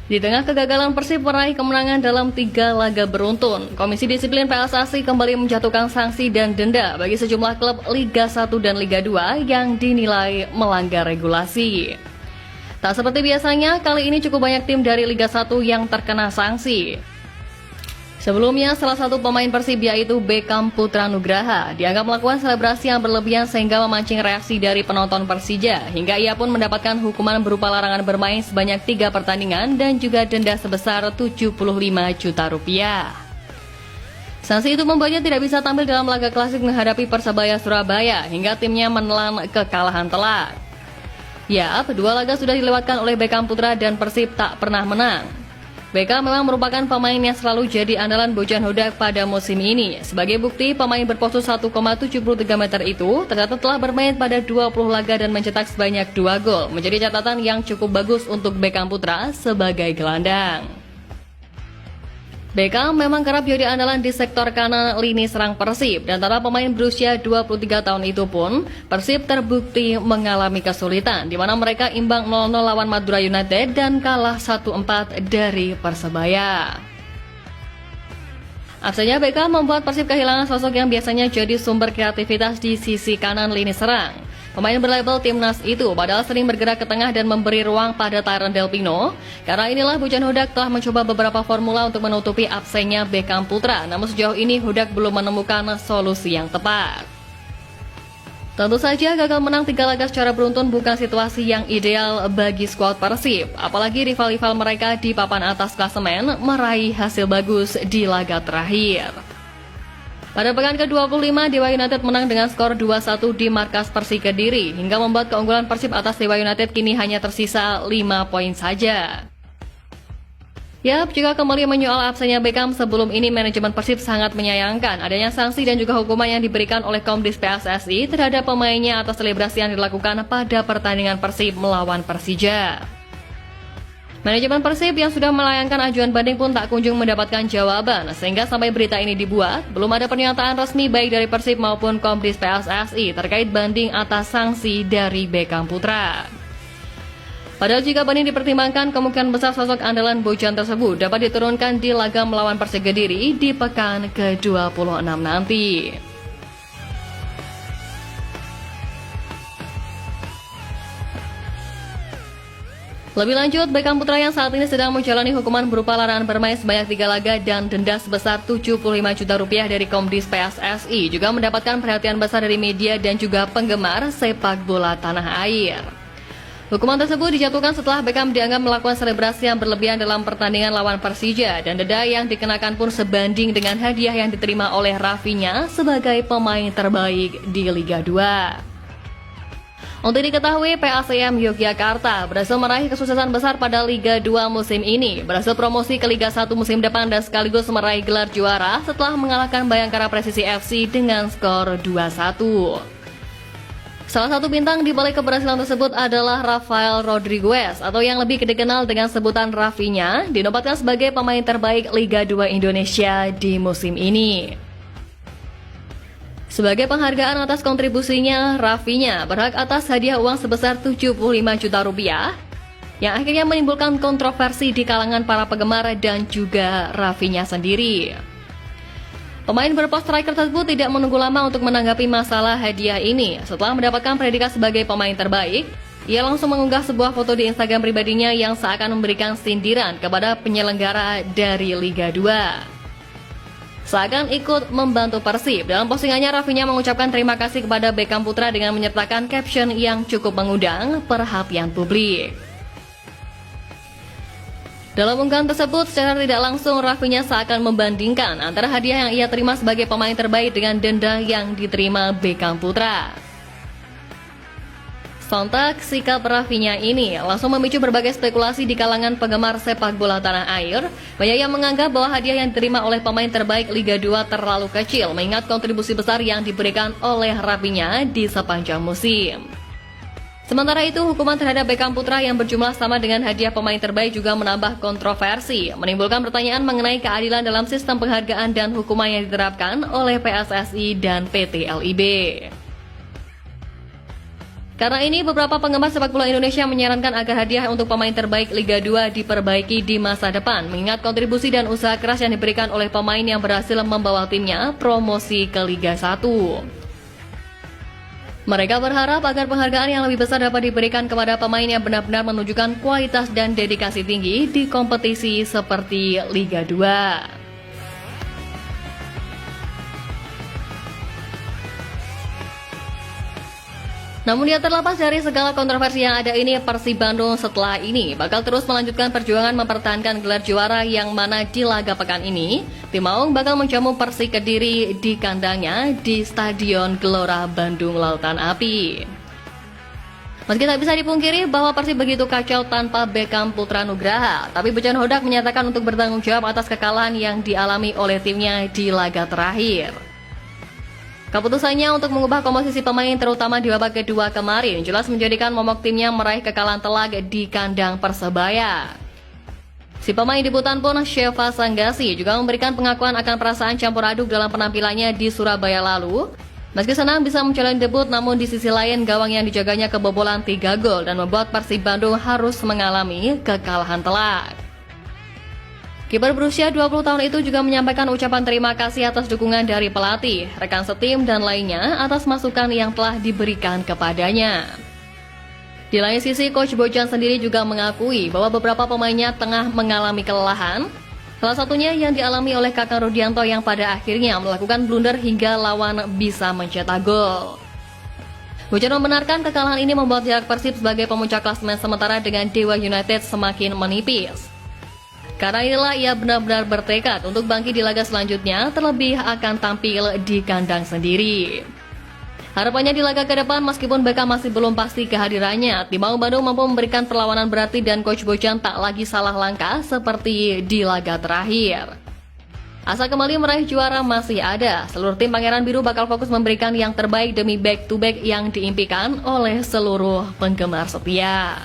Di tengah kegagalan Persib meraih kemenangan dalam 3 laga beruntun, Komisi Disiplin PSSI kembali menjatuhkan sanksi dan denda bagi sejumlah klub Liga 1 dan Liga 2 yang dinilai melanggar regulasi. Tak seperti biasanya, kali ini cukup banyak tim dari Liga 1 yang terkena sanksi. Sebelumnya, salah satu pemain Persib yaitu Beckham Putra Nugraha dianggap melakukan selebrasi yang berlebihan sehingga memancing reaksi dari penonton Persija, hingga ia pun mendapatkan hukuman berupa larangan bermain sebanyak 3 pertandingan dan juga denda sebesar 75 juta rupiah. Sanksi itu membuatnya tidak bisa tampil dalam laga klasik menghadapi Persebaya Surabaya hingga timnya menelan kekalahan telak. Ya, kedua laga sudah dilewatkan oleh Beckham Putra dan Persib tak pernah menang. Beckham memang merupakan pemain yang selalu jadi andalan Bojan Hodak pada musim ini. Sebagai bukti, pemain berpostur 1,73 meter itu ternyata telah bermain pada 20 laga dan mencetak sebanyak 2 gol. Menjadi catatan yang cukup bagus untuk Beckham Putra sebagai gelandang. Beckham memang kerap jadi andalan di sektor kanan lini serang Persib, dan antara pemain berusia 23 tahun itu pun Persib terbukti mengalami kesulitan, di mana mereka imbang 0-0 lawan Madura United dan kalah 1-4 dari Persebaya. Absennya Beckham membuat Persib kehilangan sosok yang biasanya jadi sumber kreativitas di sisi kanan lini serang. Pemain berlabel timnas itu padahal sering bergerak ke tengah dan memberi ruang pada Tyron Del Pino. Karena inilah Bojan Hodak telah mencoba beberapa formula untuk menutupi absennya Beckham Putra. Namun sejauh ini Hodak belum menemukan solusi yang tepat. Tentu saja gagal menang 3 laga secara beruntun bukan situasi yang ideal bagi skuad Persib. Apalagi rival-rival mereka di papan atas klasemen meraih hasil bagus di laga terakhir. Pada pekan ke-25, Dewa United menang dengan skor 2-1 di markas Persik Kediri, hingga membuat keunggulan Persib atas Dewa United kini hanya tersisa 5 poin saja. Yap, jika kembali menyoal absennya Beckham, sebelum ini manajemen Persib sangat menyayangkan adanya sanksi dan juga hukuman yang diberikan oleh Komdis PSSI terhadap pemainnya atas selebrasi yang dilakukan pada pertandingan Persib melawan Persija. Manajemen Persib yang sudah melayangkan ajuan banding pun tak kunjung mendapatkan jawaban, sehingga sampai berita ini dibuat, belum ada pernyataan resmi baik dari Persib maupun Komdis PSSI terkait banding atas sanksi dari Beckham Putra. Padahal jika banding dipertimbangkan, kemungkinan besar sosok andalan Bojan tersebut dapat diturunkan di laga melawan Persik Kediri di pekan ke-26 nanti. Lebih lanjut, Beckham Putra yang saat ini sedang menjalani hukuman berupa larangan bermain sebanyak 3 laga dan denda sebesar 75 juta rupiah dari Komdis PSSI juga mendapatkan perhatian besar dari media dan juga penggemar sepak bola tanah air. Hukuman tersebut dijatuhkan setelah Beckham dianggap melakukan selebrasi yang berlebihan dalam pertandingan lawan Persija, dan denda yang dikenakan pun sebanding dengan hadiah yang diterima oleh Rafinya sebagai pemain terbaik di Liga 2. Untuk diketahui, PASM Yogyakarta berhasil meraih kesuksesan besar pada Liga 2 musim ini, berhasil promosi ke Liga 1 musim depan dan sekaligus meraih gelar juara setelah mengalahkan Bayangkara Presisi FC dengan skor 2-1. Salah satu bintang di balik keberhasilan tersebut adalah Rafael Rodriguez, atau yang lebih dikenal dengan sebutan Rafinya, dinobatkan sebagai pemain terbaik Liga 2 Indonesia di musim ini. Sebagai penghargaan atas kontribusinya, Rafinya berhak atas hadiah uang sebesar 75 juta rupiah, yang akhirnya menimbulkan kontroversi di kalangan para penggemar dan juga Rafinya sendiri. Pemain berpos striker tersebut tidak menunggu lama untuk menanggapi masalah hadiah ini. Setelah mendapatkan predikat sebagai pemain terbaik, ia langsung mengunggah sebuah foto di Instagram pribadinya yang seakan memberikan sindiran kepada penyelenggara dari Liga 2. Seakan ikut membantu Persib. Dalam postingannya, Rafinya mengucapkan terima kasih kepada Beckham Putra dengan menyertakan caption yang cukup mengundang perhatian publik. Dalam unggahan tersebut, secara tidak langsung Rafinya seakan membandingkan antara hadiah yang ia terima sebagai pemain terbaik dengan denda yang diterima Beckham Putra. Sontak, sikap Rafinya ini langsung memicu berbagai spekulasi di kalangan penggemar sepak bola tanah air. Banyak yang menganggap bahwa hadiah yang diterima oleh pemain terbaik Liga 2 terlalu kecil, mengingat kontribusi besar yang diberikan oleh Rafinya di sepanjang musim. Sementara itu, hukuman terhadap Beckham Putra yang berjumlah sama dengan hadiah pemain terbaik juga menambah kontroversi, menimbulkan pertanyaan mengenai keadilan dalam sistem penghargaan dan hukuman yang diterapkan oleh PSSI dan PT LIB. Karena ini, beberapa penggemar sepak bola Indonesia menyarankan agar hadiah untuk pemain terbaik Liga 2 diperbaiki di masa depan, mengingat kontribusi dan usaha keras yang diberikan oleh pemain yang berhasil membawa timnya promosi ke Liga 1. Mereka berharap agar penghargaan yang lebih besar dapat diberikan kepada pemain yang benar-benar menunjukkan kualitas dan dedikasi tinggi di kompetisi seperti Liga 2. Namun dia terlepas dari segala kontroversi yang ada ini, Persib Bandung setelah ini bakal terus melanjutkan perjuangan mempertahankan gelar juara yang mana di laga pekan ini, tim Maung bakal menjamu Persik Kediri di kandangnya di Stadion Gelora Bandung Lautan Api. Meski tak bisa dipungkiri bahwa Persib begitu kacau tanpa Beckham Putra Nugraha, tapi Bojan Hodak menyatakan untuk bertanggung jawab atas kekalahan yang dialami oleh timnya di laga terakhir. Keputusannya untuk mengubah komposisi pemain terutama di babak kedua kemarin jelas menjadikan momok timnya meraih kekalahan telak di kandang Persebaya. Si pemain debutan pun Sheva Sanggasi juga memberikan pengakuan akan perasaan campur aduk dalam penampilannya di Surabaya lalu. Meski senang bisa menjalani debut, namun di sisi lain gawang yang dijaganya kebobolan 3 gol dan membuat Persib Bandung harus mengalami kekalahan telak. Kiper berusia 20 tahun itu juga menyampaikan ucapan terima kasih atas dukungan dari pelatih, rekan setim, dan lainnya atas masukan yang telah diberikan kepadanya. Di lain sisi, Coach Bojan sendiri juga mengakui bahwa beberapa pemainnya tengah mengalami kelelahan, salah satunya yang dialami oleh Kakang Rudianto yang pada akhirnya melakukan blunder hingga lawan bisa mencetak gol. Bojan membenarkan kekalahan ini membuat jarak Persib sebagai pemuncak klasemen sementara dengan Dewa United semakin menipis. Karena inilah ia benar-benar bertekad untuk bangkit di laga selanjutnya, terlebih akan tampil di kandang sendiri. Harapannya di laga ke depan, meskipun Beckham masih belum pasti kehadirannya, tim Maung Bandung mampu memberikan perlawanan berarti dan Coach Bojan tak lagi salah langkah seperti di laga terakhir. Asa kembali meraih juara masih ada. Seluruh tim Pangeran Biru bakal fokus memberikan yang terbaik demi back-to-back yang diimpikan oleh seluruh penggemar setia.